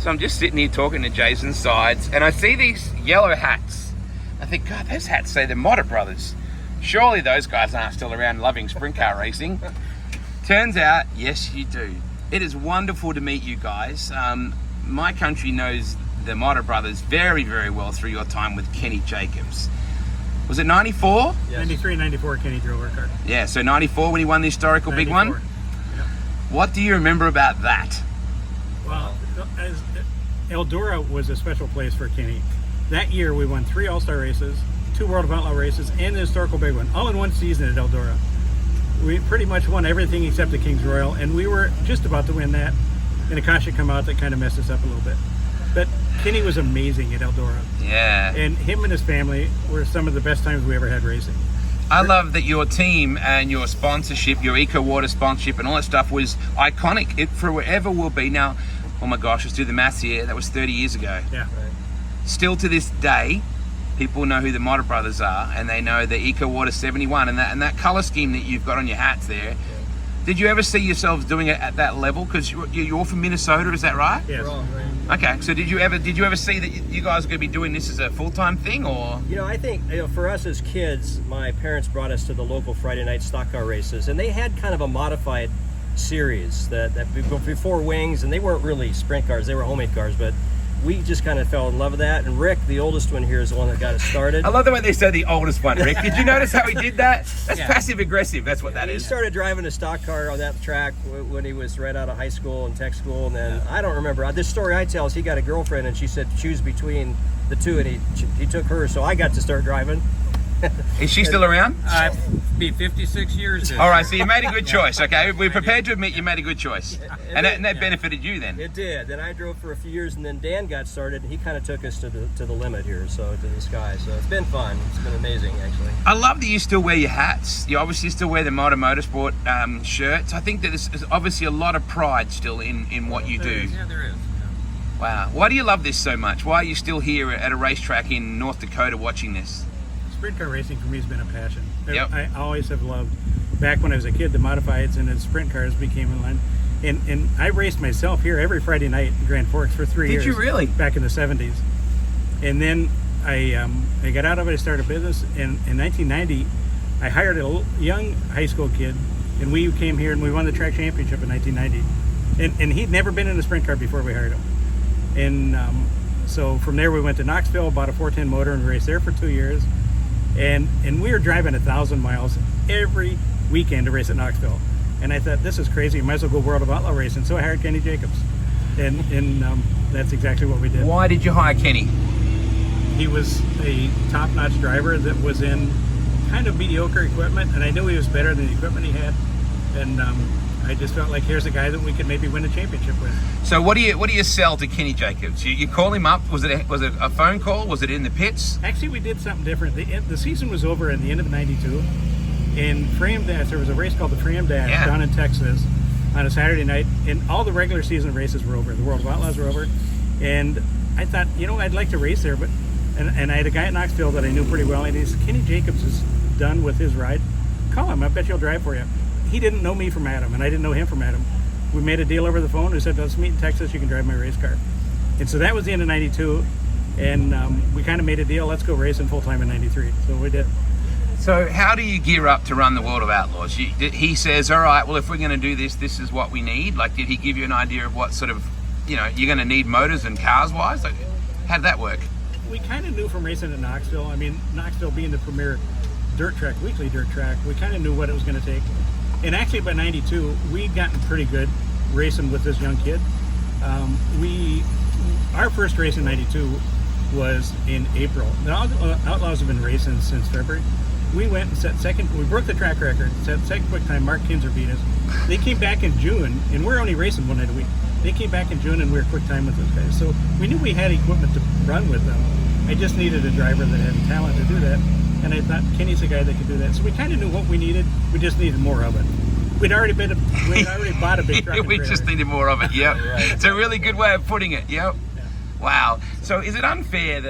So I'm just sitting here talking to Jason's sides, and I see these yellow hats. I think, God, those hats say the Motter Brothers. Surely those guys aren't still around loving sprint car racing. Turns out, yes, you do. It is wonderful to meet you guys. My country knows the Motter Brothers very, very well through your time with Kenny Jacobs. Was it 94? Yes. 93, 94, Kenny drove our car. Yeah, so 94 when he won the historical 94. big one? Yep. What do you remember about that? Well, Eldora was a special place for Kenny. That year we won 3 All-Star races, 2 World of Outlaw races, and the historical big one, all in one season at Eldora. We pretty much won everything except the King's Royal, and we were just about to win that, and a caution come out that kind of messed us up a little bit. But Kenny was amazing at Eldora. Yeah. And him and his family were some of the best times we ever had racing. I love that your team and your sponsorship, your Eco Water sponsorship and all that stuff was iconic. It forever will be. Now, oh my gosh, let's do the maths here. That was 30 years ago. Yeah. Right. Still to this day, people know who the Motter Brothers are, and they know the Eco Water 71 and that color scheme that you've got on your hats there. Yeah. Did you ever see yourselves doing it at that level? Because you're from Minnesota, is that right? Yes. Okay, so did you ever see that you guys are going to be doing this as a full-time thing, or? I think for us as kids, my parents brought us to the local Friday night stock car races, and they had kind of a modified series that before wings, and they weren't really sprint cars; they were homemade cars, but we just kind of fell in love with that. And Rick, the oldest one here, is the one that got it started. I love the way they said the oldest one, Rick. Did you notice how he did that? That's passive aggressive. That's what that is. He started driving a stock car on that track when he was right out of high school and tech school. And then I don't remember. This story I tell is he got a girlfriend and she said choose between the two, and he took her, so I got to start driving. Is she still around? Be 56 years. All right, so you made a good choice, okay? We're prepared to admit you made a good choice. And that benefited you then. It did. Then I drove for a few years, and then Dan got started, and he kind of took us to the limit here, so to the sky. So it's been fun. It's been amazing, actually. I love that you still wear your hats. You obviously still wear the Motter Motorsport shirts. I think that there's obviously a lot of pride still in what you do. Yeah, there is. Yeah. Wow. Why do you love this so much? Why are you still here at a racetrack in North Dakota watching this? Sprint car racing for me has been a passion. Yep. I always have loved, back when I was a kid, the modifieds and the sprint cars became in line. And I raced myself here every Friday night in Grand Forks for 3 years. Did you really? Back in the 70s. And then I got out of it, I started a business. And in 1990, I hired a young high school kid, and we came here and we won the track championship in 1990. And he'd never been in a sprint car before we hired him. And so from there we went to Knoxville, bought a 410 motor, and raced there for 2 years. And we were driving 1,000 miles every weekend to race at Knoxville. And I thought, this is crazy. Might as well go World of Outlaw racing. So I hired Kenny Jacobs. And that's exactly what we did. Why did you hire Kenny? He was a top-notch driver that was in kind of mediocre equipment. And I knew he was better than the equipment he had. And I just felt like here's a guy that we could maybe win a championship with. So what do you sell to Kenny Jacobs? You call him up. Was it a phone call? Was it in the pits? Actually, we did something different. The season was over at the end of '92, and Frame Dash. There was a race called the Frame Dash down in Texas on a Saturday night, and all the regular season races were over. The World of Outlaws were over, and I thought, I'd like to race there, but and I had a guy at Knoxville that I knew pretty well, and he said, Kenny Jacobs is done with his ride. Call him. I bet he'll drive for you. He didn't know me from Adam, and I didn't know him from Adam. We made a deal over the phone. We said, let's meet in Texas. You can drive my race car. And so that was the end of '92, and we kind of made a deal. Let's go racing full-time in '93. So we did. So how do you gear up to run the World of Outlaws? He says, all right, well, if we're going to do this, this is what we need. Like, did he give you an idea of what sort of, you're going to need motors and cars-wise? Like, how did that work? We kind of knew from racing at Knoxville. I mean, Knoxville being the premier dirt track, weekly dirt track, we kind of knew what it was going to take. And actually by '92, we'd gotten pretty good racing with this young kid. Our first race in '92 was in April. The Outlaws have been racing since February. We went and set second. We broke the track record, set second quick time. Mark Kinzer beat us. They came back in June, and we're only racing one night a week. They came back in June, and we were quick time with those guys. So we knew we had equipment to run with them. I just needed a driver that had the talent to do that. And I thought Kenny's the guy that could do that. So we kind of knew what we needed. We just needed more of it. We'd already bought a big truck. We just needed more of it. Yep. Right. It's a really good way of putting it. Yep. Yeah. Wow. So is it unfair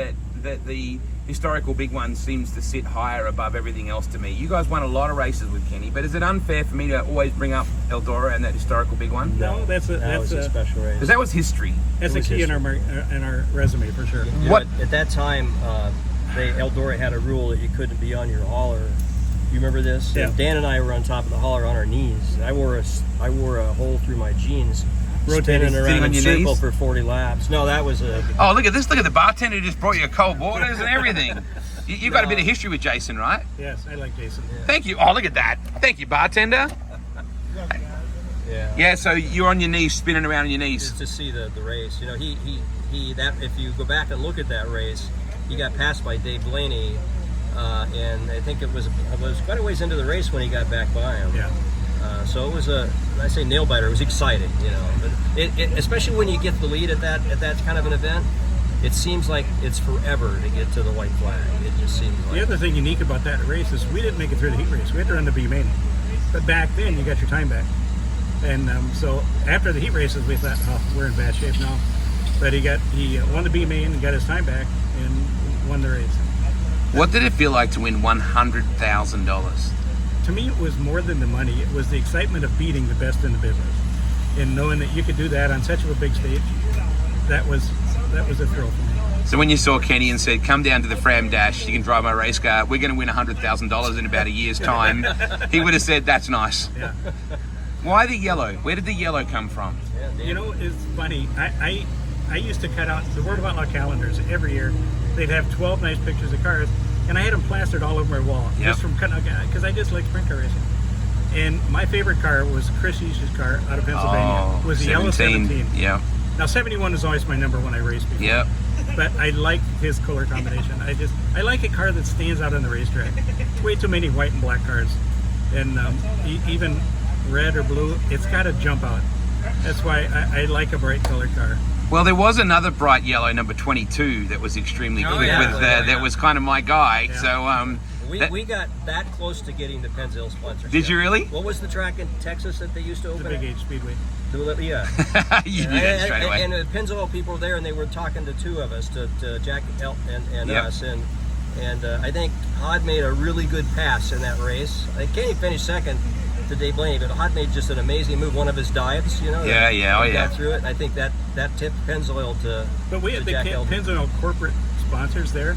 that the historical big one seems to sit higher above everything else to me. You guys won a lot of races with Kenny, but is it unfair for me to always bring up Eldora and that historical big one? No, that's was a special race. Because that was history. That's a key in our resume for sure. You know, What- at that time, Eldora had a rule that you couldn't be on your hauler. You remember this? Yeah. And Dan and I were on top of the hauler on our knees. I wore a hole through my jeans, Rotating spinning around Sitting on in your circle knees? for 40 laps. No, that was a. Oh, look at this. Look at the bartender just brought you cold waters and everything. You've got a bit of history with Jason, right? Yes, I like Jason. Thank you. Oh, look at that. Thank you, bartender. Yeah. Yeah, so you're on your knees, spinning around on your knees. Just to see the race. You know, he that if you go back and look at that race, he got passed by Dave Blaney, and I think it was quite a ways into the race when he got back by him. Yeah. So it was when I say nail biter, it was exciting, you know. But it especially when you get the lead at that kind of an event, it seems like it's forever to get to the white flag. It just seems like. The other thing unique about that race is we didn't make it through the heat race. We had to run the B main. But back then, you got your time back. And so after the heat races, we thought, oh, we're in bad shape now. But he won the B main and got his time back and won the race. What did it feel like to win $100,000? To me, it was more than the money. It was the excitement of beating the best in the business. And knowing that you could do that on such a big stage, that was a thrill for me. So when you saw Kenny and said, come down to the Fram Dash, you can drive my race car, we're going to win $100,000 in about a year's time, he would have said, that's nice. Yeah. Why the yellow? Where did the yellow come from? Yeah, Dan. You know, it's funny. I used to cut out the World of Outlaw calendars every year. They'd have 12 nice pictures of cars, and I had them plastered all over my wall just from cutting out, because I just like sprint car racing. And my favorite car was Chris Eash's car out of Pennsylvania. It was the yellow 17. Yeah. Now 71 is always my number when I race before. Yep. But I like his color combination. I like a car that stands out on the racetrack. Way too many white and black cars, and even red or blue, it's got to jump out. That's why I like a bright colored car. Well, there was another bright yellow, number 22, that was extremely Oh, good. yeah. That was kind of my guy. Yeah. So We got that close to getting the Pennzoil sponsorship. Did you really? What was the track in Texas that they used to The open? Big Age Speedway. Yeah. You knew that straight away. And the Pennzoil people were there, and they were talking to two of us, to Jack and Yep. us, and I think Hod made a really good pass in that race. I can't even finish second to Dave Blaney, but Hod made just an amazing move, one of his dives, you know. Yeah, yeah, oh, that yeah. got through it, and I think that tipped Pennzoil to. But we had to the Jack Eldon. Pennzoil corporate sponsors there,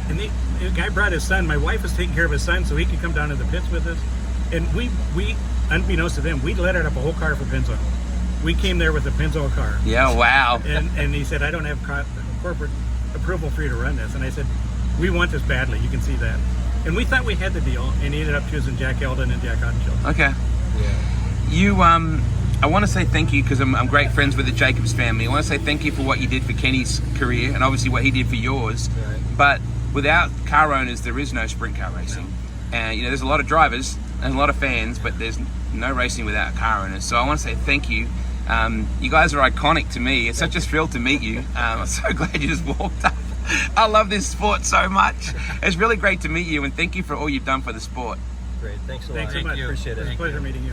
and the guy brought his son. My wife was taking care of his son, so he could come down to the pits with us. And we unbeknownst to them, we lettered up a whole car for Pennzoil. We came there with a Pennzoil car, Yeah, wow. and he said, "I don't have corporate approval for you to run this." And I said, "We want this badly. You can see that." And we thought we had the deal, and he ended up choosing Jack Eldon and Jack Hodenshield. Okay. You, I want to say thank you because I'm great friends with the Jacobs family. I want to say thank you for what you did for Kenny's career and obviously what he did for yours. Right. But without car owners, there is no sprint car racing. And you know, there's a lot of drivers and a lot of fans, but there's no racing without car owners. So I want to say thank you. You guys are iconic to me. It's such a thrill to meet you. I'm so glad you just walked up. I love this sport so much. It's really great to meet you, and thank you for all you've done for the sport. Great, thanks a lot. Thanks so much. Appreciate it. It's a pleasure meeting you.